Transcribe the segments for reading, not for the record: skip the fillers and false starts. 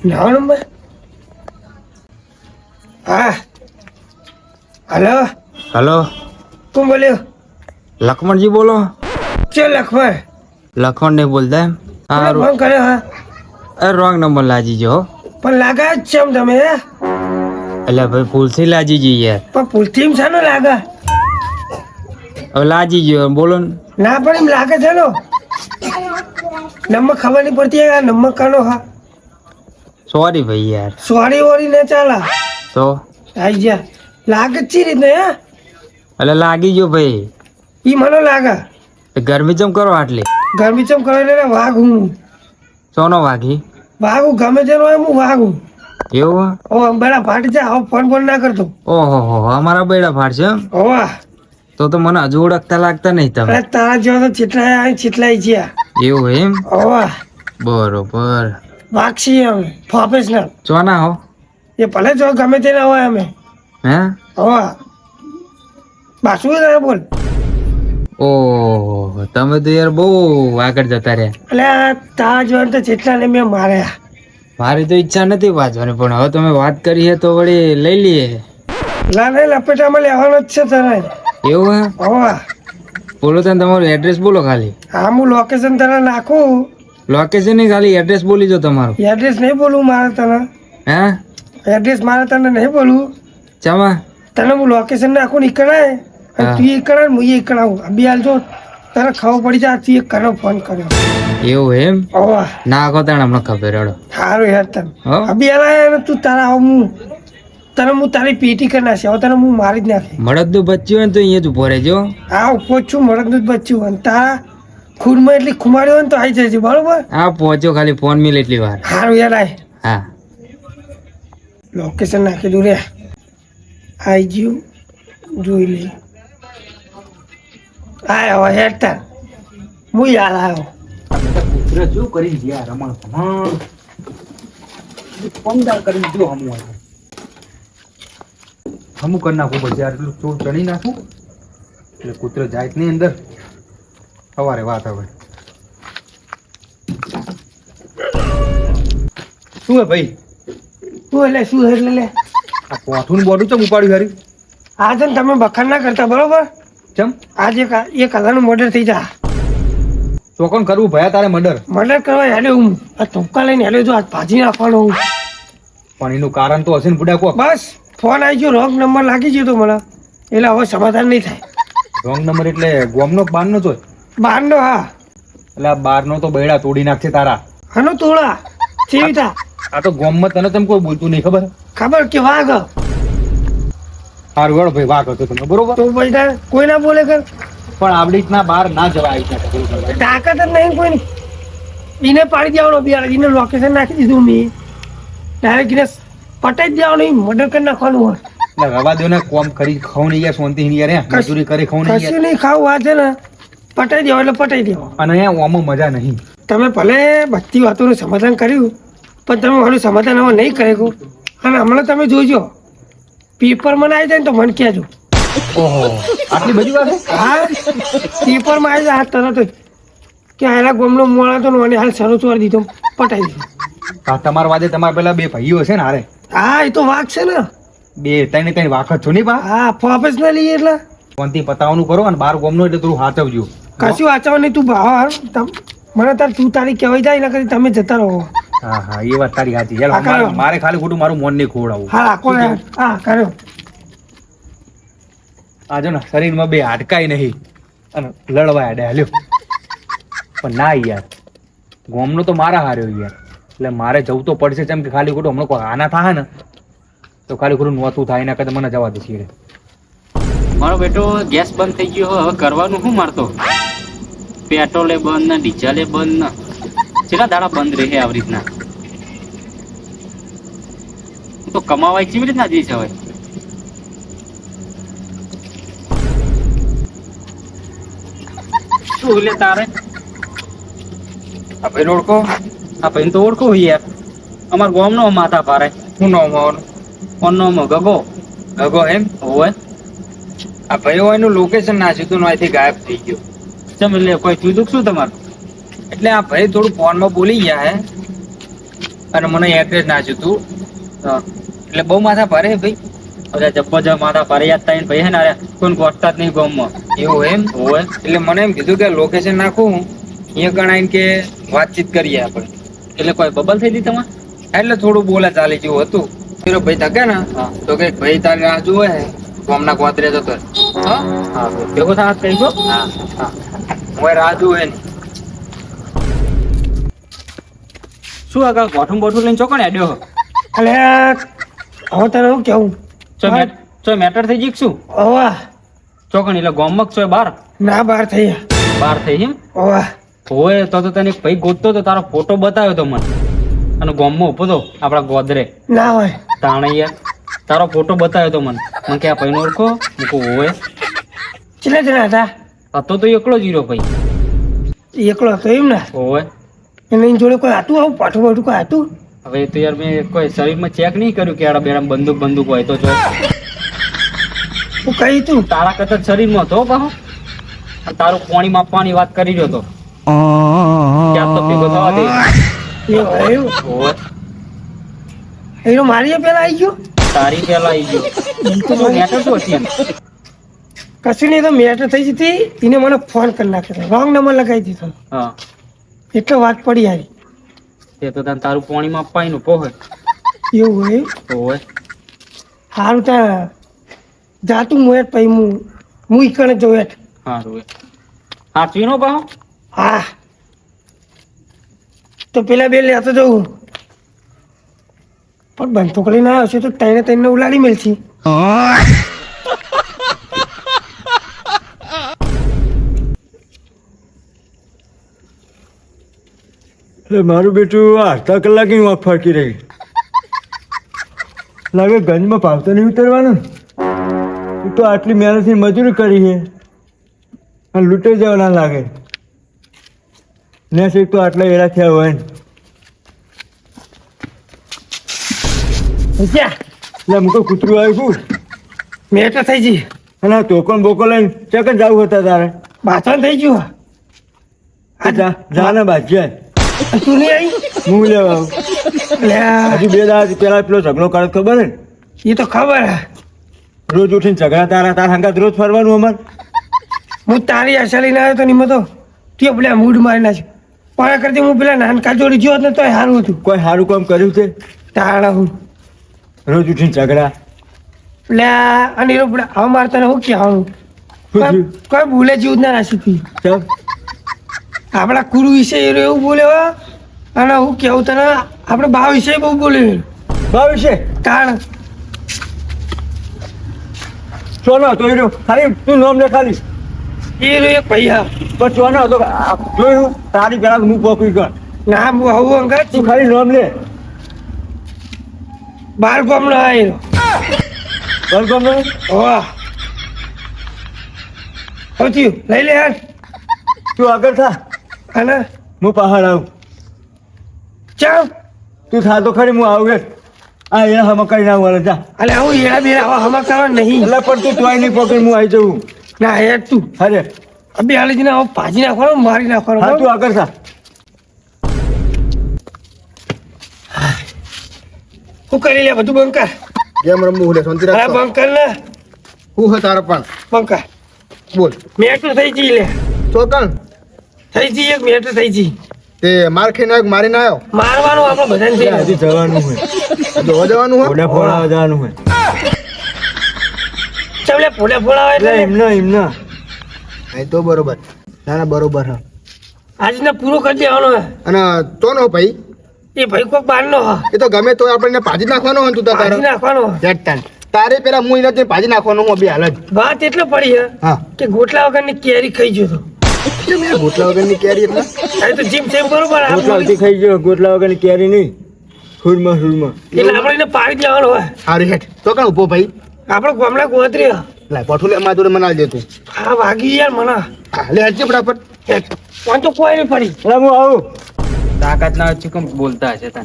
નવો નંબર. હા hello. Hello, કોણ બોલ્યો? લખમણજી બોલો? ચો લખમણ. લખમણ નહીં બોલતા એમ? કોને હા, ફોન કર્યો? હા રોંગ નંબર લાજી જો. પણ લાગા જ છે તમે એટલે ભાઈ ભૂલથી લાજી જઈએ યાર. પણ ભૂલથી શાનો લાગે? હવે લાજી ગયો બોલો ને. ના પણ એમ લાગે છે નો નંબર ખબર નહીં પડતી આ નંબર કાનો. હા સોરી ભાઈ યાર. સોરી વોરી ને ચાલા તો આઈ જા લાગે જ ચી રીતને હે એટલે લાગી ગયો ભાઈ. ઈ મને લાગે. ગરમી ચમ કરો આટલી? ગરમી ચમ કરે ને વાઘ હું સોનો વાગી? વાઘ હું ગમે તે હોય હું વાઘ હું. એવું? ઓ બેડા ફાટી જા હવે ફોન ના કરતો. ઓહો હો, અમારા બેડા ફાડશે એમ? હોવા તો મને હજુ ઓળખતા લાગતા નહીં તમે. અરે તારા જેવા તો ચીટલાય છે. એવું એમ? હોવા બરોબર. વાઘ છીએ અમે પ્રોફેશનલ. ચોના હો? એ ભલે જો ગમે તે ના હોય અમે. હે? હોવા બાસુ બોલ. ઓહ, તમે તો યાર બહુ આગળ જતા રહ્યા. એટલે તારા જોવા તો જેટલા ને મેં માર્યા. મારી તો ઈચ્છા નથી વાંચવાની, પણ હવે તમે વાત કરી છે તો વળી લઈ લઈએ. લપેટામાં લેવાનો જ છે તને. એવું હે? હોવા બોલો તને તમારું એડ્રેસ બોલો ખાલી. હા હું લોકેશન તને નાખું. લોકેશન નહીં, ખાલી એડ્રેસ બોલી દો તમારું. એડ્રેસ નહીં બોલું મારે તને. હે? એડ્રેસ મારે તને નહીં બોલું. ચમા? તને હું લોકેશન નાખું ને કણાય અને તું એ કણાય હું એ કણાવું. અભી હાલ જો તને ખબર પડી જાય તું એક કરો ફોન કર્યો. એવું એમ? હોવા નાખો તને હમણાં ખબર હેડો. સારું યાર તને હો? અભી હાલ તું તારા હું તારી પેટી કરી નાખી. હવે તને હું મારી જ નાખી. મળદનું બચ્યું હોય ને તો અહીંયા જ ઉભો રહેજો. હા ઉપર છું મળદનું જ બચ્ચું અને તારા ખૂનમાં એટલી ખુમાડી હોય ને તો આવી જશે બરોબર. હા પહોંચો, ખાલી ફોન મિલ એટલી વાર. સારું યાર આય હા લોકેશન નાખી દઉં રે. આઈ ગયું જોઈ લે. આય હવે હેડ તાર હું યાર આવ્યો. કુતરા શું કરી ગયા રમણ પંદર કરી જો હમું કરી નાખું પછી યાર. એટલું ચોર ચડી નાખું એટલે કૂતરો જાય જ નહીં અંદર. સવારે વાત હવે શું હે ભાઈ? શું એટલે લે આ પોઠું બોડું ચમ ઉપાડ્યું હારી? આ છે ને તમે બખાન ના કરતા બરોબર. ચમ આજે એક હજારનું મર્ડર થઈ જા. ચોકન કરવું ભયા તારે મર્ડર? મર્ડર કરવા હેડ્યો હું આ ધોકા લઈને હેડ્યો છું. આજ ભાજી નાખવાનો હું. પણ એનું કારણ તો હશે ને બુડા કો. બસ ફોન આવી ગયો રોંગ નંબર લાગી ગયો તો મને એટલે હવે સમાધાન નહીં થાય. રોંગ નંબર એટલે ગોમનો બારનો તો? બહારનો હા. એટલે આ બારનો તો બૈડા તોડી નાખશે તારા. હનો તોડા ચેવીતા. આ તો ગોમમાં તને તેમ કોઈ બોલતું નહીં ખબર? ખબર કે વાઘ સારું હેડો ભાઈ, વાઘ હતો તમે બરોબર. તો પછી કોઈ ના બોલે કર. પણ આવડી રીતના બહાર ના જવાય આવી. તાકાત જ નહીં કોઈ. એને પાડી દેવાનો બિયાર. એને લોકેશન નાખી દીધું મેં ડાયરેક્ટ એને પટાઈ જ દેવાનું. મર્ડર કરી નાખવાનું હોય. એટલે રવા દો ને, કોમ કરી ખાવ નહીં યાર, શાંતિ નહીં યાર. મજૂરી કરી ખાવ નહીં કશું નહીં ખાવું આ છે ને પટાઈ દેવા એટલે પટાઈ દેવા. અને અહીંયા ઓમાં મજા નહીં. તમે ભલે બધી વાતોનું સમાધાન કર્યું પણ તમે મારું સમાધાન હવે નહીં કરેલું. અને હમણાં તમે જોજો પેપરમાં આવી જાય ને તો મને કહેજો. ઓહો, આટલી બધી વાત? હા પેપરમાં આવી જાય તરત જ કે હાલા ગોમનો મોડા તો મને હાલ શરૂ ચોરી દીધો પટાઈ દીધો. તમારા વાદે તમારા પેલા બે ભાઈઓ છે ને હારે? હા એ તો વાઘ છે ને. બે ત્રણ વાખ જ છો નહીં પા? હા પ્રોફેશનલી એટલે શાંતિ પતાવવાનું કરો અને બાર ગોમનો એટલે થોડું હાચવજો. કશું વાંચવા નહીં. તું ભાવ મને તું તારી કહેવાય જાય એના કરી તમે જતા રહો. હા હા એ વાત તારી સાચી. યાર હા, કરો. મારે ખાલી ખોટું મારું મન નહીં ખોવડાવું. હા રાખો હા કર્યો. આ જો ને શરીરમાં બે હાડકાય નહીં અને લડવા આડે હાલ્યો. પણ ના યાર, ગોમનો તો મારા હાર્યો યાર. એટલે મારે જવું તો પડશે. જેમ કે ખાલી ખોટું હમણાં કોઈ આના થાય ને તો ખાલી ખોટું નોતું થાય એના કરતા મને જવા દે. મારો બેટો ગેસ બંધ થઈ ગયો. હવે કરવાનું શું મારતો? પેટ્રોલે બંધ ને ડીઝલે બંધ ને કેટલા દાડા બંધ રહે આવી રીતના? તો કમાવાય કેવી રીતના જઈશ હવે? શું લે તારે? આ ભાઈ ઓળખો? આ ભાઈ તો ઓળખો યાર. અમાર ગામનો માથા પારે. શું નામ આવવાનું? ઓનો ગગો. ગગો એમ? હોય આ ભાઈઓ એનું લોકેશન નાખ્યું તું, અહીંથી ગાયબ થઈ ગયો. ચમ એટલે કોઈ કીધું શું તમારું? એટલે આ ભાઈ થોડું ફોનમાં બોલી ગયા હે અને મને એડ્રેસ નાખ્યું તું હા. એટલે બહુ માથા ભારે છે ભાઈ. અરે જબ્બર મારા ફરિયાદ થાય ને ભાઈ હે ને અરે કોઈ ગોઠતા જ નહીં ગામમાં. એવું એમ હોય એટલે મને એમ કીધું કે લોકેશન નાખું અહીંયા ગણાય કે વાતચીત કરીએ આપણે. એટલે કોઈ બબલ થઈ ગઈ તમારે? એટલે થોડું બોલા ચાલી જેવું હતું. પેલો ભાઈ થકે ને હા. તો કે ભાઈ તારી રાહ જોવે ગામના ગોતરે જતો રહે. હા હા ભેગો થવા કહી ગયો. હા હા હું રાહ જોવે ને. શું આગળ ગોઠું બોઠું લઈને ચોકણ હેડ્યો હો? એટલે હવે તને હું કેવું ચો મેટર થઈ ગઈ કે શું? ઓવા ચોકણ એટલે ગોમક છો બાર ના બહાર થઈ ગયા બાર થઈ એમ? ઓવા હોય તો તને એક ભાઈ ગોતતો તો તારો ફોટો બતાવ્યો તો મને અને ગોમમાં ઉભો તો આપણા ગોદરે ના હોય તાણે યાર તારો ફોટો બતાવ્યો તો મને કે આ ભાઈને ઓળખો? હું કહું હોય. કેટલા જણા હતા? હતો તો એકલો જ હીરો ભાઈ. એકલો હતો એમ ને? હોય એની જોડે કોઈ હતું આવું પાઠું બાઠું કોઈ હતું? હવે એ તો યાર મેં કોઈ શરીરમાં ચેક નહીં કર્યું કે આડા બેડા બંદૂક હોય તો જો હું કહી તું તારા કરતા શરીરમાં હતો પાછો અને તારું પાણી માપવાની વાત કરી રહ્યો તો ક્યાં તો ભેગો થવા દે. એવું એવું હોય એનો મારી પેલા આવી ગયો તારી પેલા આવી ગયો તો શું મેટર શું હતી એમ? કશું નહીં તો મેટર થઈ જતી એને મને ફોન કરી નાખ્યો રોંગ નંબર લગાવી દીધો હા એટલે વાત પડી આવી તે તો તને તારું પાણી માપવાનું પોહે. એવું હોય હોય સારું ત્યાં જાતું મુએટ પછી હું ઈકણે જોઉં એટ સારું હોય સાચવી નો પાહો. હા તો પેલા બે લેતો જવું પણ બંધુક લઈને આવ્યો છે તો તઈને તઈને ઉલાડી મેલશી. મારું બેટું અડધા કલાકની વાંક ફરકી રહી લાગે ગંજમાં પાવતો નહીં ઉતરવાનું. તું તો આટલી મહેનતથી મજૂરી કરી છે અને લૂંટાઈ જવા ના લાગે ને શીખ તો આટલા એરા થયા હોય ને ક્યાં એટલે મૂકો કૂતરું આવ્યું મેટર થઈ ગઈ અને ટોકન બોકો લઈને ચકન જવું હતા તારે બાથણ થઈ ગયું તો જા ને બાજ્યા તું નહીં આવી હું લેવા આવું. લે હજી 2 દાડા પેલા પેલો ઝઘડો કરે ખબર ને એ તો ખબર હે રોજ ઉઠીને ઝઘડા તારા હંગાત રોજ ફરવાનું અમારે. હું તારી આશા લઈને આવ્યો તો નિમો તો તું પેલા મૂડ મારી નાખ્યો પણ કરતી હું પેલા નાનકા જોડી ગયો ને તો સારું હતું કોઈ સારું કામ કર્યું છે? તારા હું રોજ ઉઠીને ઝઘડા લે અને એનો પેલા હવે મારે તને શું કહેવાનું શું થયું? કોઈ ભૂલે જેવું જ ના રાખી ચાલ આપણા કુરુ વિશે એવું બોલ્યો અને હું કેવું તને આપણે ભાવ વિશે બહુ બોલ્યું ભાવ છે તાણ સોનો હતો એ રહ્યો. ખાલી તું નામ લે ખાલી એ રહ્યો એક ભૈયા પણ સોનો હતો જોયું તારી પેલા હું પોકી ગયો ના હું આવું અંગત તું ખાલી નામ લે. બાર ગામનો આવેલો વેલકમ વાહ હવે થયું લઈ લે યાર તું આગળ થા અને હું પહાડ આવું. ચાલ તું થા તો ખરી હું આવું આ એ હમ કરીને આવું જા. અલે હું એડા બેડા આવા હમા કરવા નહીં એટલે પણ તું તોય નહીં પકડ હું આવી જવું. ના યાર તું અરે અબે હાલે જઈને આવો ભાજી નાખવાનો મારી નાખવાનો હા તું આગળ થા. હું કરી લે બધું બંકર ગેમ રમવું એટલે શાંતિ અરે રાખો. બંકર ને હું હે તારે પણ બંકર બોલ મેટર થઈ ગઈ લે ચોકન થઈ ગઈ એક મેટર થઈ ગઈ તે માર ખાઈને આવ્યો કે મારીને આવ્યો મારવાનું આપણે બધાને થઈ હજી જવાનું હોય જોવા જવાનું હો ફોડા ફોડા જવાનું હોય ચમલે ફોડા ફોડા એટલે એટલે એમના એ તો બરોબર ના ના બરોબર હા આજને પૂરો કરી દેવાનો હે અને તો નો ભાઈ એ ભાઈ કોક બાર નો એ તો ગમે તો આપણે ભાજી નાખવાનો હોય ને તું તારે ભાજી નાખવાનો જટતાન તારે પેલા હું એને તે ભાજી નાખવાનો હું બે હાલ જ વાત એટલે પડી હે હા કે ગોટલા વગરની કેરી ખાઈ ગયો તો એટલે મેં ગોટલા વગરની કેરી એટલે અરે તો જીમ સેમ બરોબર ગોટલા હજી ખાઈ ગયો ગોટલા વગરની કેરી નહીં હુરમાં એટલે આપણે એને પાડી દેવાનો હોય હારી હેઠ તો કણ ઉભો ભાઈ આપણે ગામડા ગોતરી લાય પઠું લે મારા જોડે મનાલ દે તું હા વાગી યાર મને હા લે હેઠ ફટાફટ કોણ તો કોઈ નહીં પડી એટલે હું આવું તાકાત ના ચૂકમ બોલતા હશે તને.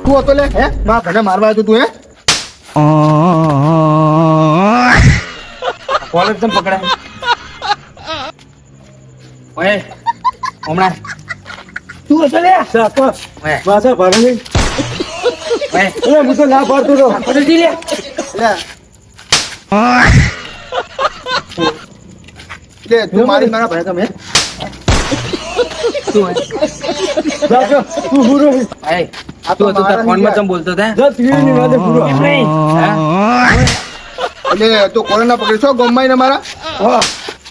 તું હતો લે હે મારા ઘરે મારવા આવ્યો તું હે કોલેજ તમે પકડાય ઓય હમણાં તું હતો લે સાપા ઓય. માથા ભાડે ઓય. એટલે હું તો ના પાડતો તો પટેલજી લે લે તું મારી મારા ભાઈ તમે જાજો તું પૂરો ઓય. આ તો મારા ફોનમાં ચમ બોલતો હતા જા તીરની વાદે પૂરો એમ નહીં એટલે તું કોને ના પકડી છો ગોમાઈ ને મારા હો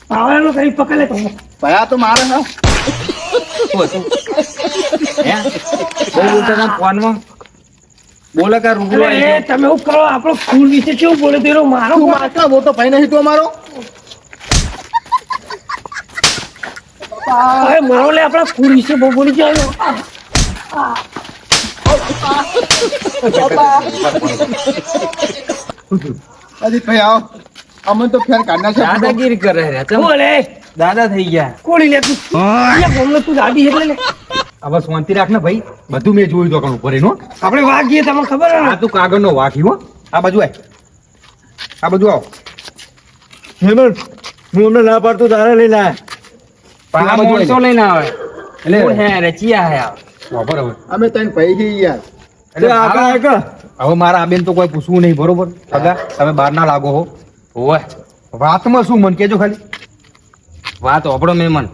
પાવડાનું કરી પકડ લે તમે ભાઈ આ તો મારે હા શું હતું? હે? બહુ બોલતા હતા ફોનમાં? બોલે કે રૂબરૂ અરે આવી એ તમે એવું કરો આપણો ફૂલ વિશે કેવું બોલે તો એનો મારો તું મારા મોટો ભાઈ નહીં તું અમારો હવે મારો લે આપણા ફૂલ વિશે બહુ બોલી જાય અજી ભાઈ આવો અમને તો ફેર કાઢના છે દાદાગીરી કરે છે ચમ. બોલે દાદા થઈ ગયા કોળી લે તું અહીંયા ગોમનો તું દાદી એટલે લે હવે શાંતિ રાખ ને ભાઈ બધું મેં જોયું તો કણ ઉપર એનો આપણે વાગીએ તમને ખબર હે આ ને તું કાગળનો વાકી હો આ બાજુ આય આ બાજુ આવો હેમંત હું અમને ના પાડતો તારે લઈને આય પણ આ આ બાજુ માણસો આય. લઈને આવે એટલે કોણ હે રચિયા હે આ? વાપર હવે અમે તને ભાઈ છીએ યાર તે આગળ આગળ હવે મારા આ બેન તો કોઈ પૂછવું નહીં બરોબર સગા તમે બહાર ના લાગો હો ઓય વાતમાં શું મન કેજો ખાલી વાત ઓપડો મહેમાન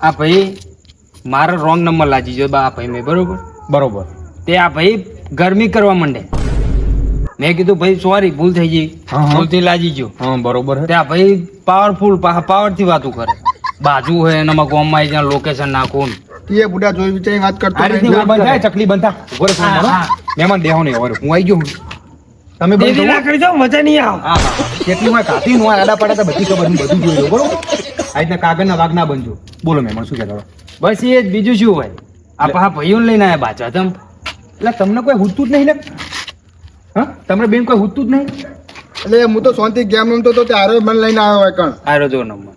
આ ભાઈ મારો રોંગ નંબર લાગી ગયો બા આ ભાઈ મેં બરોબર બરોબર તે આ ભાઈ ગરમી કરવા માંડે મેં કીધું ભાઈ સોરી ભૂલ થઈ ગઈ હા, હા. ભૂલથી લાગી ગયો હા બરોબર હે તે આ ભાઈ પાવરફુલ પાવર થી વાતું કરે બાજુ હોય એનામાં ગોમમાં જ્યાં લોકેશન નાખું એ બુડા જોઈ વિચારી વાત કરતો આ રીતની નહીં. બંધ થાય ચકલી બંધ થા ઉભો રહે ફોન હા, મારો. હા. મહેમાન દેહો નહીં હવે હું આવી ગયો હું તમે બંધ દેદી થો. ના કરી દો મજા નહીં આવે હા હા કેટલી માં કાઢી નો આડા પડે તો બધી ખબર હું બધું જોઈ લઉં બરોબર આ રીતના કાગળના વાગ ના બનજો બોલો મહેમાન શું કહેતા હતા? બસ એ જ બીજું શું હોય આ પા ભાઈઓને લઈને આવ્યા બાજવા તમ એટલે તમને કોઈ હુતું જ નહીં લે હા તમને બેન કોઈ હુતું જ નહીં એટલે હું તો શાંતિ ગેમ રમતો તો ત્યારે મને લઈને આવ્યો હોય કણ આરો જો નંબર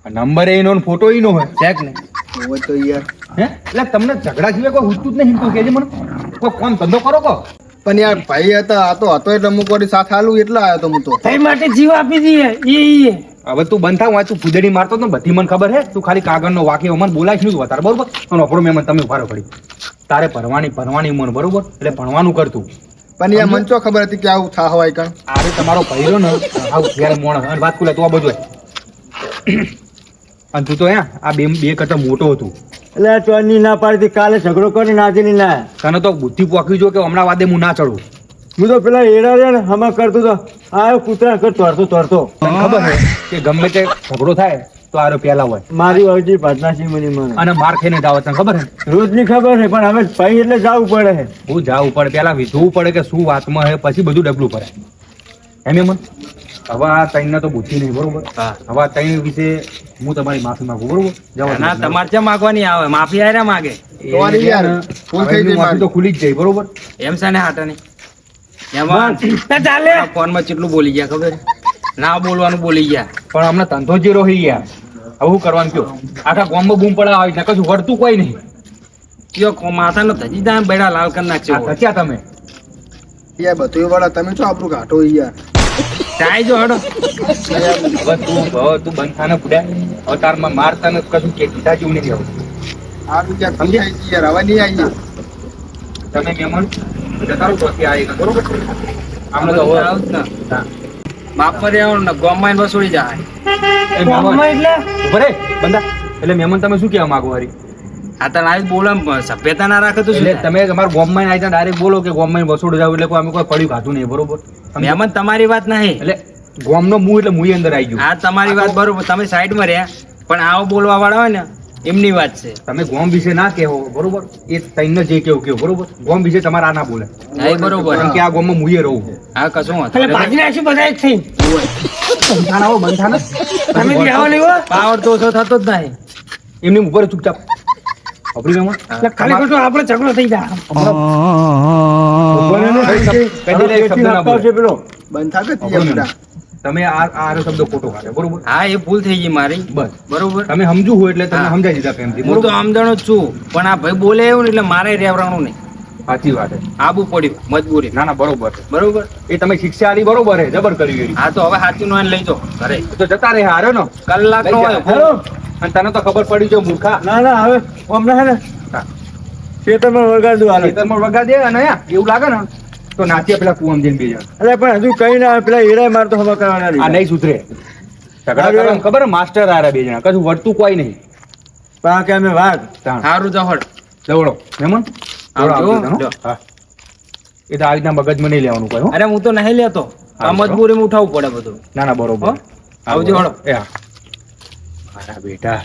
નંબર એનો ને ફોટો એનો હોય ચેક ને હોય તો યાર હે એટલે તમને ઝઘડા સિવાય કોઈ હુતું જ નહીં તું કહેજે મને કોઈ કામ ધંધો કરો કો પણ યાર ભાઈ હતા આ તો હતો એટલે અમુક વાર સાથ હાલું એટલે આવ્યો તો હું તો ભાઈ માટે જીવ આપી દઈએ એ હવે તું બંધ થાવ તું ફૂદડી મારતો તો ને બધી મને ખબર હે તું ખાલી કાગળનો વાક્ય મને બોલાવીશ નહીં વધારે બરોબર પણ આપણો મહેમાન તમે ઉભારો પડી તારે ભણવાની મન બરોબર એટલે ભણવાનું કરતું પણ યાર મને ચો ખબર હતી કે આવું થા હોય કણ આરે તમારો પહેર્યો ને આવું ઘેર મોણ અને વાત કુલે તું આ બધું અને તું તો આ બે કરતા મોટો હતું એટલે આ ચોરની ના પાડતી કાલે ઝઘડો કરીને આજે ની ના તને તો બુદ્ધિ પોખવી જો કે હમણાં વાદે હું ના ચડું હું તો પેલા એડા રે ને હમણાં કરતો તો આ કૂતરા કર તોડતો તોડતો તને ખબર છે કે ગમે તે ઝઘડો થાય તો આરો પહેલા હોય મારી અરજી ભાતના સિંહ મને મને અને માર ખાઈને જ આવે તને ખબર છે રોજની ખબર છે પણ હવે ભાઈ એટલે જવું પડે છે હું જાવું પડે પેલા વિધવું પડે કે શું વાતમાં હે પછી બધું ડબલું પડે એમ મન હવે આ તૈન તો બુદ્ધિ નહીં બરોબર હા. હવે આ તૈન વિશે હું તમારી માફી માંગુ બરોબર જવા ના તમારે ક્યાં માગવાની આવે માફી આયરા માગે Sorry યાર, ભૂલ થઈ ગઈ માફી તો ખુલી જ જાય બરોબર એમ છે ને હાટાની એમાં ચાલે ફોનમાં કેટલું બોલી ગયા ખબર ના બોલવાનું બોલી ગયા પણ અમને ધંધો જે રહી ગયા હવે શું કરવાનું કયો આખા ગામમાં બૂમ પડાવ આવી ને કશું વળતું કોઈ નહીં કયો માથાનો ધજી જાય બેડા લાલ કરી નાખશે આ થયા તમે યાર બધું વાળા તમે છો આપણું ઘાટો યાર ચાય જો હડો હવે તું બંધ થાને પુડ્યા હવે તારમાં મારતા ને કશું કે કીધા જેવું નથી હવે આ રૂપિયા ભૂલ થઈ ગઈ યાર હવે નહીં આવીએ તમે મહેમાન જતારો ચોથી આવી ગયા બરોબર આમને તો હવે આવું જ ને. બાપ પર રહેવાનું ને ગોમાં વસૂડી જાય એ મહેમાન ઉભા રે, બંદા એટલે મહેમાન તમે શું કહેવા માંગો હારી આ તને આવી બોલે સભ્યતા ના રાખે તો શું એટલે થાય? તમે તમારા ગોમમાં આવી ડાયરેક્ટ બોલો કે ગોમમાં વસોડ જાવ એટલે કોઈ અમે કોઈ પડ્યું ખાધું નહીં બરોબર મહેમાન તમારી વાત નહીં એટલે ગોમનો મું એટલે મુય અંદર આવી ગયું આ તમારી વાત બરોબર તમે સાઈડમાં રહ્યા પણ આવો બોલવા વાળા હોય ને એમની વાત છે તમે ગોમ વિશે ના કહેવો બરોબર એ તઈને જે કેવું કેવું બરોબર ગોમ વિશે તમારે આ ના બોલે હા, એ બરોબર કેમ કે આ ગોમમાં મુએ રહું હા કશું વાંધો એટલે ભાગી નાખશું બધા એક થઈ બંધાના હો બંધાના તમે બી આવો નહીં હો પાવર તો ઓછો થતો જ નહીં એમની ઉપર ચૂપચાપ આપણી મહેમાન એટલે ખાલી ખોટું આપણે ઝઘડો થઈ જાય કદી લે શબ્દ ના બોલે. પેલો બંધ થા કે યાર બુડા તમે આ શબ્દ ખોટો કાઢે બરોબર હા એ ભૂલ થઈ ગઈ મારી બસ બરોબર તમે સમજુ હોય એટલે તમે હા. સમજાઈ દીધા પ્રેમથી હું તો બરોબર આમદણો જ છું પણ આ ભાઈ બોલે એવું ને એટલે મારે રહેવાનું નહીં સાચી વાત છે આબુ પડ્યું મજબૂરી ના ના બરોબર છે બરોબર એ તમે શિક્ષા આલી બરોબર છે જબર કરી ગઈ હા તો હવે હાથી નો લઈ જાઓ ઘરે તો જતા રહે હારે નો કલાક નો હોય હેલો અને તને તો ખબર પડી જો મૂર્ખા ના ના હવે હમણાં હે ને હા. ખેતરમાં વળગાડ દઉં હાલ ખેતરમાં વગા દે અને એવું લાગે ને તો નાચીએ પેલા કુવામાં જઈને બીજા અરે પણ હજુ કઈ ના આવે, પેલા હીરા માર તો હવા કરવાના આ નહીં નહીં સુધરે ઝઘડા કરવાનું ખબર માસ્ટર આરા બે જણા કશું વળતું કોઈ નહીં પણ કે અમે વાત સારું જવડ જવડો મહેમાન આવજો. હા એ તો આ રીતના મગજમાં નહીં લેવાનું કોઈ હો. અરે હું તો નહીં લેતો આ મજબૂરીમાં ઉઠાવવું પડે બધું ના ના બરોબર આવજો, હળો. એ હા મારા બેટા